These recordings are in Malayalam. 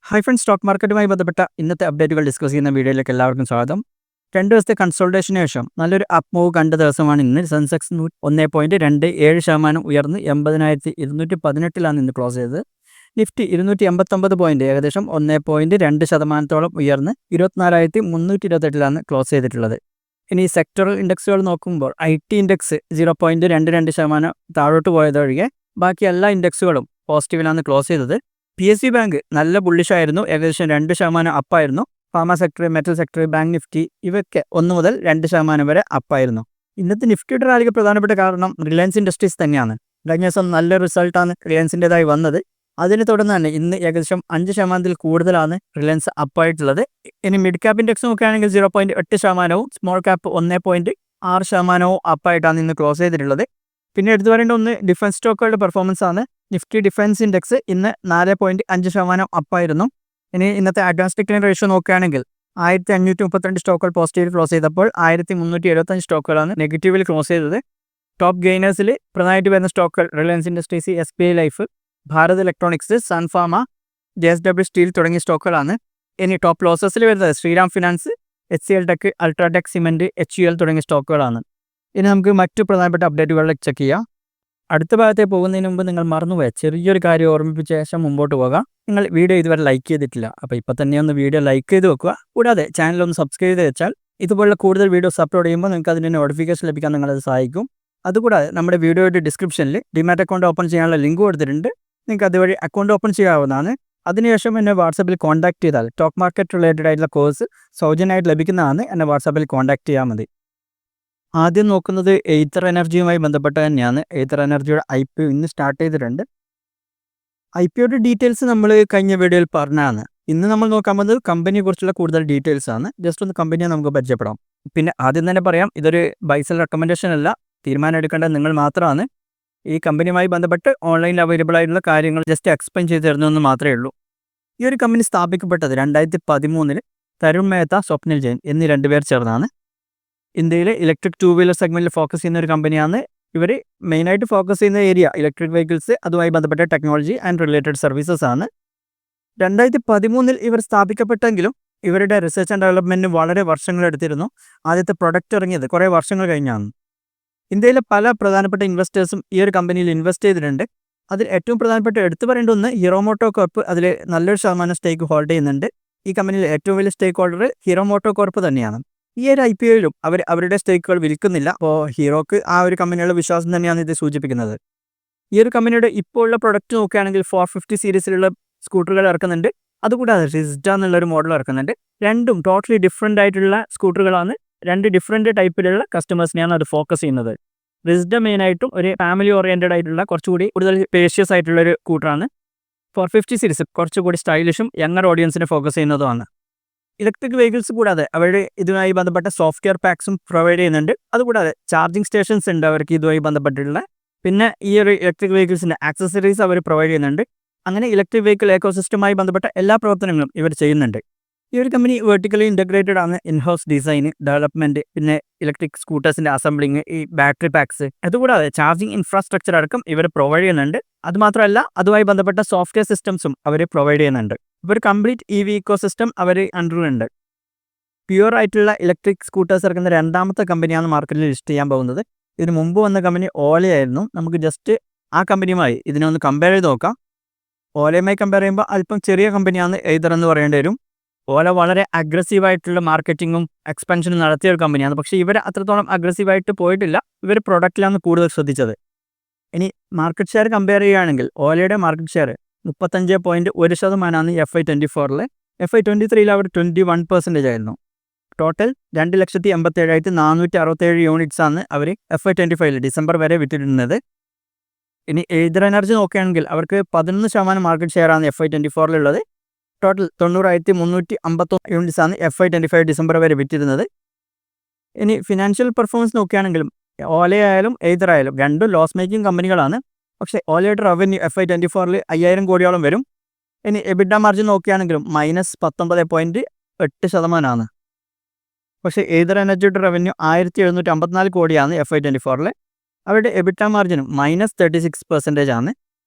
ഹായ് ഫ്രണ്ട്സ്, സ്റ്റോക്ക് മാർക്കറ്റുമായി ബന്ധപ്പെട്ട ഇന്നത്തെ അപ്ഡേറ്റുകൾ ഡിസ്കസ് ചെയ്യുന്ന വീഡിയോയിലേക്ക് എല്ലാവർക്കും സ്വാഗതം. 2 ദിവസത്തെ കൺസോൾട്ടേഷന് ശേഷം നല്ലൊരു അപ്പ് മൂവ് കണ്ട ദിവസമാണ് ഇന്ന്. സെൻസെക്സ് 1.27% ഉയർന്ന് 80,218 ഇന്ന് ക്ലോസ് ചെയ്തത്. നിഫ്റ്റി 289 പോയിന്റ് ഏകദേശം 1.2% ഉയർന്ന് 24,328 ക്ലോസ് ചെയ്തിട്ടുള്ളത്. ഇനി സെക്ടറൽ ഇൻഡെക്സുകൾ നോക്കുമ്പോൾ IT ഇൻഡെക്സ് 0.22% താഴോട്ട് പോയതൊഴികെ ബാക്കി എല്ലാ ഇൻഡെക്സുകളും പോസിറ്റീവിലാണ് ക്ലോസ് ചെയ്തത്. PSU ബാങ്ക് നല്ല ബുള്ളിഷായിരുന്നു, ഏകദേശം 2% അപ്പായിരുന്നു. Pharma sector, metal sector, bank Nifty ഇവയൊക്കെ 1 മുതൽ 2% വരെ അപ്പായിരുന്നു. ഇന്നത്തെ നിഫ്റ്റിയുടെ റാലിക്ക് പ്രധാനപ്പെട്ട കാരണം റിലയൻസ് ഇൻഡസ്ട്രീസ് തന്നെയാണ്. കഴിഞ്ഞ ദിവസം നല്ല റിസൾട്ടാണ് റിലയൻസിൻ്റെതായി വന്നത്. അതിനെ തുടർന്ന് തന്നെ ഇന്ന് ഏകദേശം 5% കൂടുതലാണ് റിലയൻസ് അപ്പായിട്ടുള്ളത്. ഇനി മിഡ് ക്യാപ്പ് ഇൻഡെക്സ് നോക്കുകയാണെങ്കിൽ 0.8%, സ്മോൾ ക്യാപ്പ് 1.6% അപ്പായിട്ടാണ് ഇന്ന് ക്ലോസ് ചെയ്തിട്ടുള്ളത്. പിന്നെ എടുത്തു പറയേണ്ട ഒന്ന് ഡിഫൻസ് സ്റ്റോക്കുകളുടെ പെർഫോമൻസ് ആണ്. നിഫ്റ്റി ഡിഫൻസ് ഇൻഡെക്സ് ഇന്ന് 4.5% അപ്പായിരുന്നു. ഇനി ഇന്നത്തെ അഡ്വാൻസ് ഡിക്ലൈൻ റേഷ്യോ നോക്കുകയാണെങ്കിൽ 1532 സ്റ്റോക്കുകൾ പോസിറ്റീവിൽ ക്ലോസ് ചെയ്തപ്പോൾ 1375 സ്റ്റോക്കുകളാണ് നെഗറ്റീവിൽ ക്ലോസ് ചെയ്തത്. ടോപ്പ് ഗെയിനേഴ്സിൽ പ്രധാനമായിട്ട് വരുന്ന സ്റ്റോക്കുകൾ Reliance Industries, SBI life, Bharat electronics, Sun Pharma, JSW steel തുടങ്ങിയ സ്റ്റോക്കുകളാണ്. ഇനി ടോപ്പ് ലോസസിൽ വരുന്നത് Shriram finance, HCL tech, UltraTech cement, HUL തുടങ്ങിയ സ്റ്റോക്കുകളാണ്. ഇനി നമുക്ക് മറ്റു പ്രധാനപ്പെട്ട അപ്ഡേറ്റുകളിലേക്ക് ചെക്ക് ചെയ്യാം. അടുത്ത ഭാഗത്തേക്ക് പോകുന്നതിന് മുമ്പ് നിങ്ങൾ മറന്നുപോയ ചെറിയൊരു കാര്യം ഓർമ്മിപ്പിച്ച ശേഷം മുമ്പോട്ട് പോകാം. നിങ്ങൾ വീഡിയോ ഇതുവരെ ലൈക്ക് ചെയ്തിട്ടില്ല, അപ്പോൾ ഇപ്പോൾ തന്നെ ഒന്ന് വീഡിയോ ലൈക്ക് ചെയ്ത് വെക്കുക. കൂടാതെ ചാനൽ ഒന്ന് സബ്സ്ക്രൈബ് ചെയ്ത് വെച്ചാൽ ഇതുപോലുള്ള കൂടുതൽ വീഡിയോസ് അപ്ലോഡ് ചെയ്യുമ്പോൾ നിങ്ങൾക്ക് അതിൻ്റെ നോട്ടിഫിക്കേഷൻ ലഭിക്കാൻ നിങ്ങളത് സഹായിക്കും. അതുകൂടാതെ നമ്മുടെ വീഡിയോയുടെ ഡിസ്ക്രിപ്ഷനിൽ ഡിമാറ്റ് അക്കൗണ്ട് ഓപ്പൺ ചെയ്യാനുള്ള ലിങ്ക് കൊടുത്തിട്ടുണ്ട്. നിങ്ങൾക്ക് അതുവഴി അക്കൗണ്ട് ഓപ്പൺ ചെയ്യാവുന്നതാണ്. അതിനുശേഷം എന്നെ വാട്സാപ്പിൽ കോൺടാക്ട് ചെയ്താൽ സ്റ്റോക്ക് മാർക്കറ്റ് റിലേറ്റഡ് ആയിട്ടുള്ള കോഴ്സ് സൗജന്യമായിട്ട് ലഭിക്കുന്നതാണ്. എന്നെ വാട്സാപ്പിൽ കോൺടാക്ട് ചെയ്യാൻ മതി. ആദ്യം നോക്കുന്നത് എയ്തർ എനർജിയുമായി ബന്ധപ്പെട്ട തന്നെയാണ്. എയ്തർ എനർജിയുടെ IPO ഇന്ന് സ്റ്റാർട്ട് ചെയ്തിട്ടുണ്ട്. IPOയുടെ ഡീറ്റെയിൽസ് നമ്മൾ കഴിഞ്ഞ വീഡിയോയിൽ പറഞ്ഞതാണ്. ഇന്ന് നമ്മൾ നോക്കാൻ പോകുന്നത് കമ്പനിയെ കുറിച്ചുള്ള കൂടുതൽ ഡീറ്റെയിൽസ് ആണ്. ജസ്റ്റ് ഒന്ന് കമ്പനിയെ നമുക്ക് പരിചയപ്പെടാം. പിന്നെ ആദ്യം തന്നെ പറയാം, ഇതൊരു ബൈസൽ റെക്കമെൻഡേഷൻ അല്ല, തീരുമാനം എടുക്കേണ്ടത് നിങ്ങൾ മാത്രമാണ്. ഈ കമ്പനിയുമായി ബന്ധപ്പെട്ട് ഓൺലൈനിൽ അവൈലബിൾ ആയിട്ടുള്ള കാര്യങ്ങൾ ജസ്റ്റ് എക്സ്പ്ലെയിൻ ചെയ്ത് തരുന്നതെന്ന് മാത്രമേ ഉള്ളൂ. ഈ ഒരു കമ്പനി സ്ഥാപിക്കപ്പെട്ടത് 2013 തരുൺ മേത്ത, സ്വപ്നിൽ ജെയിൻ എന്നീ 2 പേർ ചേർന്നാണ്. ഇന്ത്യയിലെ ഇലക്ട്രിക് 2 വീലർ സെഗ്മെൻറ്റിൽ ഫോക്കസ് ചെയ്യുന്ന ഒരു കമ്പനിയാണ്. ഇവർ മെയിനായിട്ട് ഫോക്കസ് ചെയ്യുന്ന ഏരിയ ഇലക്ട്രിക് വെഹിക്കിൾസ്, അതുമായി ബന്ധപ്പെട്ട ടെക്നോളജി ആൻഡ് റിലേറ്റഡ് സർവീസസ് ആണ്. 2013 ഇവർ സ്ഥാപിക്കപ്പെട്ടെങ്കിലും ഇവരുടെ റിസർച്ച് ആൻഡ് ഡെവലപ്മെൻറ്റിന് വളരെ വർഷങ്ങളെടുത്തിരുന്നു. ആദ്യത്തെ പ്രൊഡക്റ്റ് ഇറങ്ങിയത് കുറേ വർഷങ്ങൾ കഴിഞ്ഞാണ്. ഇന്ത്യയിലെ പല പ്രധാനപ്പെട്ട ഇൻവെസ്റ്റേഴ്സും ഈ ഒരു കമ്പനിയിൽ ഇൻവെസ്റ്റ് ചെയ്തിട്ടുണ്ട്. അതിൽ ഏറ്റവും പ്രധാനപ്പെട്ട എടുത്തു പറയേണ്ട ഒന്ന് ഹീറോ മോട്ടോ കോർപ്പ് അതിൽ നല്ലൊരു ശതമാനം സ്റ്റേക്ക് ഹോൾഡ് ചെയ്യുന്നുണ്ട്. ഈ കമ്പനിയിൽ ഏറ്റവും വലിയ സ്റ്റേക്ക് ഹോൾഡർ ഹീറോ മോട്ടോ കോർപ്പ് തന്നെയാണ്. ഈ ഒരു IPOയിലും അവരുടെ സ്റ്റേക്കുകൾ വിൽക്കുന്നില്ല. അപ്പോൾ ഹീറോക്ക് ആ ഒരു കമ്പനിയുടെ വിശ്വാസം തന്നെയാണ് ഇത് സൂചിപ്പിക്കുന്നത്. ഈ ഒരു കമ്പനിയുടെ ഇപ്പോൾ ഉള്ള പ്രൊഡക്റ്റ് നോക്കുകയാണെങ്കിൽ 450 സീരീസിലുള്ള സ്കൂട്ടറുകൾ ഇറക്കുന്നുണ്ട്. അതുകൂടാതെ റിസ്ഡ എന്നുള്ളൊരു മോഡൽ ഇറക്കുന്നുണ്ട്. രണ്ടും ടോട്ടലി ഡിഫറെൻ്റ് ആയിട്ടുള്ള സ്കൂട്ടറുകളാണ്. 2 ഡിഫറെൻറ്റ് ടൈപ്പിലുള്ള കസ്റ്റമേഴ്സിനെയാണ് അത് ഫോക്കസ് ചെയ്യുന്നത്. റിസ്ഡ മെയിനായിട്ടും ഒരു ഫാമിലി ഓറിയൻറ്റഡ് ആയിട്ടുള്ള കുറച്ചുകൂടി കൂടുതൽ പേഷ്യസ് ആയിട്ടുള്ളൊരു സ്കൂട്ടറാണ്. 450 സീരീസ് കുറച്ചുകൂടി സ്റ്റൈലിഷും യങ്ങർ ഓഡിയൻസിനെ ഫോക്കസ് ചെയ്യുന്നതുമാണ്. ഇലക്ട്രിക് വെഹിക്കിൾസ് കൂടാതെ അവരുടെ ഇതുമായി ബന്ധപ്പെട്ട സോഫ്റ്റ്വെയർ പാക്സും പ്രൊവൈഡ് ചെയ്യുന്നുണ്ട്. അതുകൂടാതെ ചാർജിങ് സ്റ്റേഷൻസ് ഉണ്ട് അവർക്ക് ഇതുമായി ബന്ധപ്പെട്ടിട്ടുള്ള. പിന്നെ ഈ ഒരു ഇലക്ട്രിക് വെഹിക്കിൾസിൻ്റെ ആക്സസറീസ് അവർ പ്രൊവൈഡ് ചെയ്യുന്നുണ്ട്. അങ്ങനെ ഇലക്ട്രിക് വെഹിക്കിൾ എക്കോസിസ്റ്റമായി ബന്ധപ്പെട്ട എല്ലാ പ്രവർത്തനങ്ങളും ഇവർ ചെയ്യുന്നുണ്ട്. ഈ ഒരു കമ്പനി വെർട്ടിക്കലി ഇൻ്റഗ്രേറ്റഡ് ആണ്. ഇൻഹൗസ് ഡിസൈന്, ഡെവലപ്മെൻറ്റ്, പിന്നെ ഇലക്ട്രിക് സ്കൂട്ടേഴ്സിൻ്റെ അസംബ്ലിങ്, ഈ ബാറ്ററി പാക്സ്, അതുകൂടാതെ ചാർജിങ് ഇൻഫ്രാസ്ട്രക്ചർ അടക്കം ഇവർ പ്രൊവൈഡ് ചെയ്യുന്നുണ്ട്. അതുമാത്രമല്ല അതുമായി ബന്ധപ്പെട്ട സോഫ്റ്റ്വെയർ സിസ്റ്റംസും അവർ പ്രൊവൈഡ് ചെയ്യുന്നുണ്ട്. ഒരു കംപ്ലീറ്റ് EV ഇക്കോസിസ്റ്റം അവർ അണ്ടറിലുണ്ട്. പ്യുവർ ആയിട്ടുള്ള ഇലക്ട്രിക് സ്കൂട്ടേഴ്സ് ഇറക്കുന്ന 2ാമത്തെ കമ്പനിയാണ് മാർക്കറ്റിൽ ലിസ്റ്റ് ചെയ്യാൻ പോകുന്നത്. ഇതിന് മുമ്പ് വന്ന കമ്പനി ഓലയായിരുന്നു. നമുക്ക് ജസ്റ്റ് ആ കമ്പനിയുമായി ഇതിനെ ഒന്ന് കമ്പയർ ചെയ്ത് നോക്കാം. ഓലയുമായി കമ്പയർ ചെയ്യുമ്പോൾ അല്പം ചെറിയ കമ്പനിയാണ് എയ്തർ എന്ന് പറയേണ്ടി വരും. ഓല വളരെ അഗ്രസീവായിട്ടുള്ള മാർക്കറ്റിങ്ങും എക്സ്പെൻഷനും നടത്തിയ ഒരു കമ്പനിയാണ്. പക്ഷേ ഇവർ അത്രത്തോളം അഗ്രസീവായിട്ട് പോയിട്ടില്ല. ഇവർ പ്രൊഡക്റ്റിലാണ് കൂടുതൽ ശ്രദ്ധിച്ചത്. ഇനി മാർക്കറ്റ് ഷെയർ കമ്പയർ ചെയ്യുകയാണെങ്കിൽ ഓലയുടെ മാർക്കറ്റ് ഷെയർ 35.1% FY24. FY23 അവർ 21% ആയിരുന്നു. ടോട്ടൽ 2,87,467 യൂണിറ്റ്സ് ആണ് അവർ FY25 ഡിസംബർ വരെ വിറ്റിരുന്നത്. ഇനി എയ്തർ എനർജി നോക്കുകയാണെങ്കിൽ അവർക്ക് 11% മാർക്കറ്റ് ഷെയർ ആണ് FY24 ഉള്ളത്. ടോട്ടൽ 90,351 യൂണിറ്റ്സ് ആണ് FY25 ഡിസംബർ വരെ വിറ്റിരുന്നത്. ഇനി ഫിനാൻഷ്യൽ പെർഫോമൻസ് നോക്കുകയാണെങ്കിലും ഓലയായാലും എയ്തർ ആയാലും രണ്ടും ലോസ് മേക്കിംഗ് കമ്പനികളാണ്. പക്ഷേ ഓലയുടെ റവന്യൂ FY24 5,000 കോടിയോളം വരും. ഇനി എബിഡ മാർജിൻ നോക്കുകയാണെങ്കിലും -19.8%. പക്ഷേ എയ്തർ എനർജിയുടെ റവന്യൂ 1,754 കോടിയാണ് FY24. അവരുടെ എബിഡ മാർജിനും -36% ആണ്.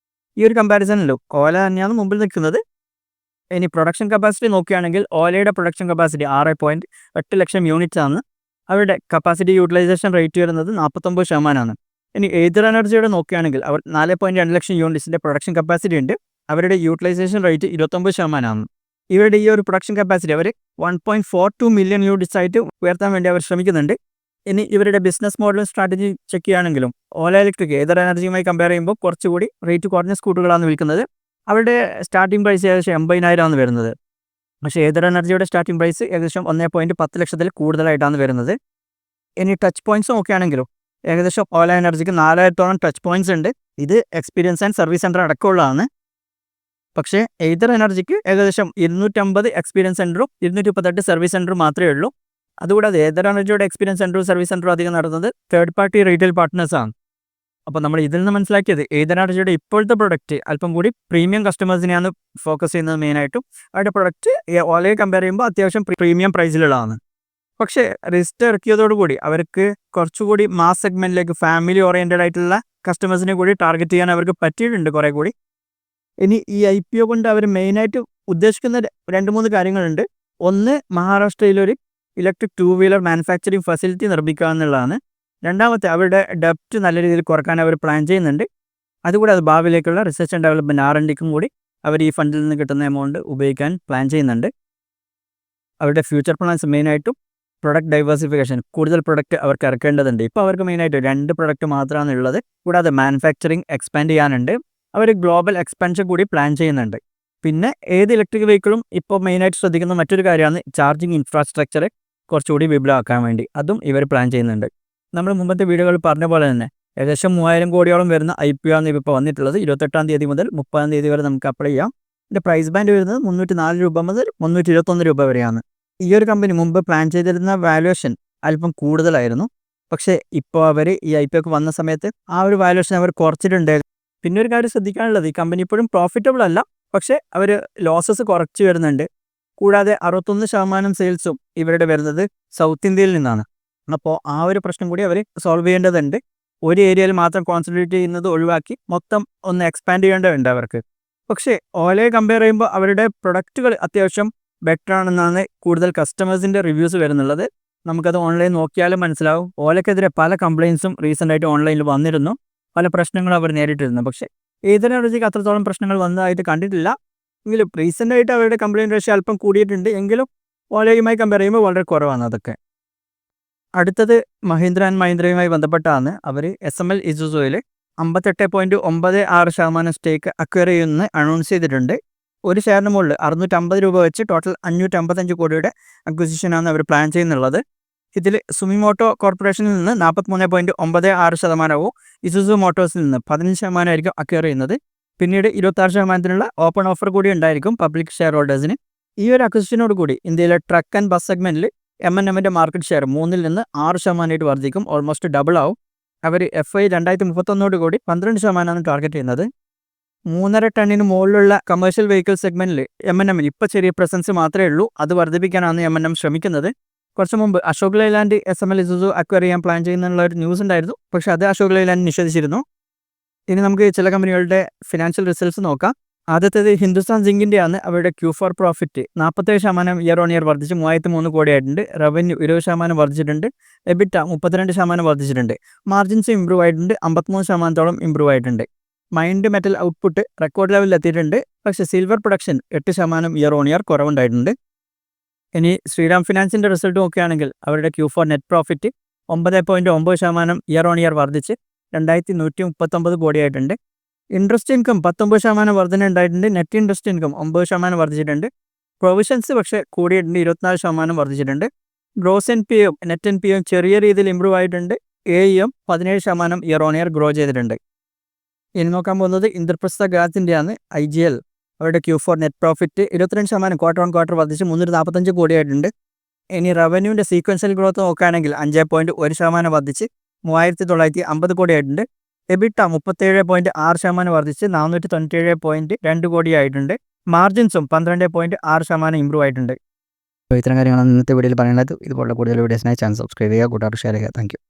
ഈ ഒരു കമ്പാരിസണിലും ഓല തന്നെയാണ് മുമ്പിൽ നിൽക്കുന്നത്. ഇനി പ്രൊഡക്ഷൻ കപ്പാസിറ്റി നോക്കുകയാണെങ്കിൽ ഓലയുടെ പ്രൊഡക്ഷൻ കപ്പാസിറ്റി 6.8 ലക്ഷം യൂണിറ്റ്സ് ആണ്. അവരുടെ കപ്പാസിറ്റി യൂട്ടിലൈസേഷൻ റേറ്റ് വരുന്നത് 49%. ഇനി ഏതർ എനർജിയുടെ നോക്കുകയാണെങ്കിൽ അവർ 4.2 ലക്ഷം യൂണിറ്റ്സിൻ്റെ പ്രൊഡക്ഷൻ കപ്പാസിറ്റി ഉണ്ട്. അവരുടെ യൂട്ടിലൈസേഷൻ റേറ്റ് 29%. ഇവരുടെ ഈ ഒരു പ്രൊഡക്ഷൻ കപ്പാസിറ്റി അവർ 1.42 മില്യൺ യൂണിറ്റ്സ് ആയിട്ട് ഉയർത്താൻ വേണ്ടി അവർ ശ്രമിക്കുന്നുണ്ട്. ഇനി ഇവരുടെ ബിസിനസ് മോഡലും സ്ട്രാറ്റജി ചെക്ക് ചെയ്യുകയാണെങ്കിലും ഓല ഇലക്ട്രിക് ഏതർ എനർജിയുമായി കമ്പയർ ചെയ്യുമ്പോൾ കുറച്ചുകൂടി റേറ്റ് കുറഞ്ഞ സ്കൂട്ടറുകളാണ് വിൽക്കുന്നത്. അവരുടെ സ്റ്റാർട്ടിംഗ് പ്രൈസ് ഏകദേശം 80,000 ആണ് വരുന്നത്. പക്ഷേ ഏതർ എനർജിയുടെ സ്റ്റാർട്ടിംഗ് പ്രൈസ് ഏകദേശം 1.10 ലക്ഷത്തിൽ കൂടുതലായിട്ടാണ് വരുന്നത്. ഇനി ടച്ച് പോയിൻറ്റ്സ് നോക്കുകയാണെങ്കിലും ഏകദേശം ഓല എനർജിക്ക് 4000-ഓളം ടച്ച് പോയിൻറ്റ്സ് ഉണ്ട്. ഇത് എക്സ്പീരിയൻസ് ആൻഡ് സർവീസ് സെൻറ്റർ അടക്കമുള്ളതാണ്. പക്ഷേ ഏതർ എനർജിക്ക് ഏകദേശം 250 എക്സ്പീരിയൻസ് സെൻറ്ററും 238 സർവീസ് സെൻറ്ററും മാത്രമേ ഉള്ളൂ. അതുകൂടാതെ ഏതർ എനർജിയുടെ എക്സ്പീരിയൻസ് സെൻറ്ററും സർവീസ് സെൻറ്ററും അധികം നടത്തുന്നത് തേർഡ് പാർട്ടി റീറ്റെയിൽ പാർട്ട്നേഴ്സാണ്. അപ്പോൾ നമ്മൾ ഇതിൽ നിന്ന് മനസ്സിലാക്കിയത് ഏതർ എനർജിയുടെ ഇപ്പോഴത്തെ പ്രൊഡക്റ്റ് അല്പം കൂടി പ്രീമിയം കസ്റ്റമേഴ്സിനെയാണ് ഫോക്കസ് ചെയ്യുന്നത് മെയിനായിട്ടും. അവരുടെ പ്രൊഡക്റ്റ് ഓലയെ കമ്പയർ ചെയ്യുമ്പോൾ അത്യാവശ്യം പ്രീമിയം പ്രൈസിലുള്ളതാണ്. പക്ഷേ റിസ്റ്റ് ഇറക്കിയതോടുകൂടി അവർക്ക് കുറച്ചുകൂടി മാസ് സെഗ്മെൻറ്റിലേക്ക് ഫാമിലി ഓറിയൻറ്റഡ് ആയിട്ടുള്ള കസ്റ്റമേഴ്സിനെ കൂടി ടാർഗറ്റ് ചെയ്യാൻ അവർക്ക് പറ്റിയിട്ടുണ്ട് കുറേ കൂടി. ഇനി ഈ IPO കൊണ്ട് അവർ മെയിനായിട്ട് ഉദ്ദേശിക്കുന്ന 2-3 കാര്യങ്ങളുണ്ട്. ഒന്ന്, മഹാരാഷ്ട്രയിലൊരു ഇലക്ട്രിക് 2 വീലർ മാനുഫാക്ചറിങ് ഫെസിലിറ്റി നിർമ്മിക്കുക എന്നുള്ളതാണ്. രണ്ടാമത്തെ, അവരുടെ ഡെപ്റ്റ് നല്ല രീതിയിൽ കുറക്കാൻ അവർ പ്ലാൻ ചെയ്യുന്നുണ്ട്. അതുകൂടാതെ ഭാവിയിലേക്കുള്ള റിസർച്ച് ആൻഡ് ഡെവലപ്മെൻറ്റ് R&Dക്കും കൂടി അവർ ഈ ഫണ്ടിൽ നിന്ന് കിട്ടുന്ന എമൗണ്ട് ഉപയോഗിക്കാൻ പ്ലാൻ ചെയ്യുന്നുണ്ട്. അവരുടെ ഫ്യൂച്ചർ പ്ലാൻസ് മെയിനായിട്ടും പ്രൊഡക്റ്റ് ഡൈവേഴ്സിഫിക്കേഷൻ, കൂടുതൽ പ്രൊഡക്റ്റ് അവർക്ക് ഇറക്കേണ്ടതുണ്ട്. ഇപ്പോൾ അവർക്ക് മെയിനായിട്ട് 2 പ്രൊഡക്റ്റ് മാത്രമാണ് ഉള്ളത്. കൂടാതെ മാനുഫാക്ചറിങ് എക്സ്പാൻഡ് ചെയ്യാനുണ്ട്. അവർ ഗ്ലോബൽ എക്സ്പാൻഷൻ കൂടി പ്ലാൻ ചെയ്യുന്നുണ്ട്. പിന്നെ ഏത് ഇലക്ട്രിക് വെഹിക്കിളും ഇപ്പോൾ മെയിനായിട്ട് ശ്രദ്ധിക്കുന്ന മറ്റൊരു കാര്യമാണ് ചാർജിങ് ഇൻഫ്രാസ്ട്രക്ചർ കുറച്ചുകൂടി വിപുലമാക്കാൻ വേണ്ടി. അതും ഇവർ പ്ലാൻ ചെയ്യുന്നുണ്ട്. നമ്മൾ മുമ്പത്തെ വീഡിയോകളിൽ പറഞ്ഞ പോലെ തന്നെ ഏകദേശം 3000 കോടിയോളം വരുന്ന IPO ആണ് ഇപ്പോൾ വന്നിട്ടുള്ളത്. 28-ാം തീയതി മുതൽ 30-ാം തീയതി വരെ നമുക്ക് അപ്ലൈ ചെയ്യാം. ഇതിൻ്റെ പ്രൈസ് ബാൻഡ് വരുന്നത് 304 രൂപ മുതൽ 321 രൂപ വരെയാണ്. ഈ ഒരു കമ്പനി മുമ്പ് പ്ലാൻ ചെയ്തിരുന്ന വാല്യുവേഷൻ അല്പം കൂടുതലായിരുന്നു. പക്ഷേ ഇപ്പോൾ അവർ ഈ IPOക്ക് വന്ന സമയത്ത് ആ ഒരു വാല്യുവേഷൻ അവർ കുറച്ചിട്ടുണ്ട്. പിന്നെ ഒരു കാര്യം ശ്രദ്ധിക്കാനുള്ളത്, ഈ കമ്പനി ഇപ്പോഴും പ്രോഫിറ്റബിൾ അല്ല, പക്ഷേ അവർ ലോസസ് കുറച്ച് വരുന്നുണ്ട്. കൂടാതെ 61% സെയിൽസും ഇവരുടെ വരുന്നത് സൗത്ത് ഇന്ത്യയിൽ നിന്നാണ്. അപ്പോൾ ആ ഒരു പ്രശ്നം കൂടി അവർ സോൾവ് ചെയ്യേണ്ടതുണ്ട്. ഒരു ഏരിയയിൽ മാത്രം കോൺസെൻട്രേറ്റ് ചെയ്യുന്നത് ഒഴിവാക്കി മൊത്തം ഒന്ന് എക്സ്പാൻഡ് ചെയ്യേണ്ടതുണ്ട് അവർക്ക്. പക്ഷേ ഓലയെ കമ്പയർ ചെയ്യുമ്പോൾ അവരുടെ പ്രൊഡക്റ്റുകൾ അത്യാവശ്യം ബെറ്റർ ആണെന്നാണ് കൂടുതൽ കസ്റ്റമേഴ്സിൻ്റെ റിവ്യൂസ് വരുന്നുള്ളത്. നമുക്കത് ഓൺലൈൻ നോക്കിയാലും മനസ്സിലാവും. ഓലയ്ക്കെതിരെ പല കംപ്ലയിൻസും റീസെൻ്റായിട്ട് ഓൺലൈനിൽ വന്നിരുന്നു. പല പ്രശ്നങ്ങളും അവർ നേരിട്ടിരുന്നു. പക്ഷേ ഏതർ എനർജിക്ക് അത്രത്തോളം പ്രശ്നങ്ങൾ വന്നതായിട്ട് കണ്ടിട്ടില്ല. എങ്കിലും റീസെൻ്റായിട്ട് അവരുടെ കംപ്ലയിൻറ്റ് റേഷ്യോ അല്പം കൂടിയിട്ടുണ്ട്. എങ്കിലും ഓലയുമായി കമ്പയർ ചെയ്യുമ്പോൾ വളരെ കുറവാണ് അതൊക്കെ. അടുത്തത് മഹീന്ദ്ര ആൻഡ് മഹീന്ദ്രയുമായി ബന്ധപ്പെട്ടാണ്. അവർ SML ഇസുസുയിൽ 58.96% സ്റ്റേക്ക് അക്വയർ ചെയ്യുമെന്ന് അനൗൺസ് ചെയ്തിട്ടുണ്ട്. ഒരു ഷെയറിന് മുകളിൽ 650 രൂപ വെച്ച് ടോട്ടൽ 555 കോടിയുടെ അക്വിസിഷനാണ് അവർ പ്ലാൻ ചെയ്യുന്നുള്ളത്. ഇതിൽ സുമിമോട്ടോ കോർപ്പറേഷനിൽ നിന്ന് 43.96%, ഇസുസു മോട്ടോഴ്സിൽ നിന്ന് 15% അക്വയർ ചെയ്യുന്നത്. പിന്നീട് 26%-നുള്ള ഓപ്പൺ ഓഫർ കൂടി ഉണ്ടായിരിക്കും പബ്ലിക് ഷെയർ ഹോൾഡേഴ്സിന്. ഈ ഒരു അക്വിസിഷനോട് കൂടി ഇന്ത്യയിലെ ട്രക്ക് ആൻഡ് ബസ് സെഗ്മെൻറ്റിൽ M&Mൻ്റെ മാർക്കറ്റ് ഷെയർ 3-ൽ നിന്ന് 6% വർദ്ധിക്കും. ഓൾമോസ്റ്റ് ഡബിൾ ആവും. അവർ FY 2031 കൂടി 12% ടാർഗറ്റ് ചെയ്യുന്നത്. 3.5 ടണ്ണിന് മുകളിലുള്ള കമേഴ്ഷ്യൽ വെഹിക്കിൾ സെഗ്മെൻറ്റിൽ M&Mന് ഇപ്പോൾ ചെറിയ പ്രസൻസ് മാത്രമേ ഉള്ളൂ. അത് വർദ്ധിപ്പിക്കാനാണ് M&M ശ്രമിക്കുന്നത്. കുറച്ച് മുമ്പ് Ashok Leyland SML Isuzu acquire ചെയ്യാൻ പ്ലാൻ ചെയ്യുന്നുള്ള ഒരു ന്യൂസ് ഉണ്ടായിരുന്നു. പക്ഷേ അത് അശോക് ലൈലാൻഡ് നിഷേധിച്ചിരുന്നു. ഇനി നമുക്ക് ചില കമ്പനികളുടെ ഫിനാൻഷ്യൽ റിസൾട്ട്സ് നോക്കാം. ആദ്യത്തേത് ഹിന്ദുസ്ഥാൻ സിങ്കിൻ്റെയാണ്. അവരുടെ Q4 profit 47% year on year വർദ്ധിച്ച് 303 കോടിയായിട്ടുണ്ട്. റവന്യൂ 20% വർദ്ധിച്ചിട്ടുണ്ട്. EBITDA 32% വർദ്ധിച്ചിട്ടുണ്ട്. മാർജിൻസ് ഇമ്പ്രൂവ് ആയിട്ടുണ്ട്. 53%-ഓളം ഇമ്പ്രൂവ് ആയിട്ടുണ്ട്. മൈൻഡ് മെറ്റൽ ഔട്ട്പുട്ട് റെക്കോർഡ് ലെവലിൽ എത്തിയിട്ടുണ്ട്. പക്ഷേ silver production 8% year on year കുറവുണ്ടായിട്ടുണ്ട്. ഇനി ശ്രീറാം ഫിനാൻസിൻ്റെ റിസൾട്ട് നോക്കുകയാണെങ്കിൽ അവരുടെ Q4 net profit 9.9% year on year വർദ്ധിച്ച് 2139 കോടിയായിട്ടുണ്ട്. ഇൻട്രസ്റ്റ് ഇൻകം 19% വർധന ഉണ്ടായിട്ടുണ്ട്. നെറ്റ് ഇൻട്രസ്റ്റ് ഇൻകം 9% വർദ്ധിച്ചിട്ടുണ്ട്. പ്രൊവിഷൻസ് പക്ഷേ കൂടിയിട്ടുണ്ട്, 24% വർദ്ധിച്ചിട്ടുണ്ട്. ഗ്രോസ് NPAയും നെറ്റ് NPAയും ചെറിയ രീതിയിൽ ഇമ്പ്രൂവ് ആയിട്ടുണ്ട്. AUM 17% year on year grow ചെയ്തിട്ടുണ്ട്. ഇനി നോക്കാൻ പോകുന്നത് ഇന്ദ്രപ്രസ്ഥ ഗ്യാസിൻ്റെയാണ്. IGL അവരുടെ Q4 net profit 22% quarter on quarter വർദ്ധിച്ച് 345 കോടിയായിട്ടുണ്ട്. ഇനി റവന്യൂവിൻ്റെ സീക്വൻഷ്യൽ ഗ്രോത്ത് നോക്കുകയാണെങ്കിൽ 5.1% വർദ്ധിച്ച് 3950 കോടിയായിട്ടുണ്ട്. EBITDA 37.6% വർദ്ധിച്ച് 497.2 കോടിയായിട്ടുണ്ട്. മാർജിൻസും 12.6% ഇമ്പ്രൂവ് ആയിട്ടുണ്ട്. ഇത്തരം കാര്യങ്ങളാണ് ഇന്നത്തെ വീഡിയോയിൽ പറയുന്നത്. ഇതുപോലുള്ള കൂടുതൽ വീഡിയോസിനായി ചാനൽ സബ്സ്ക്രൈബ് ചെയ്യുക, കൂട്ടുകാർ ഷെയർ ചെയ്യുക. Thank you.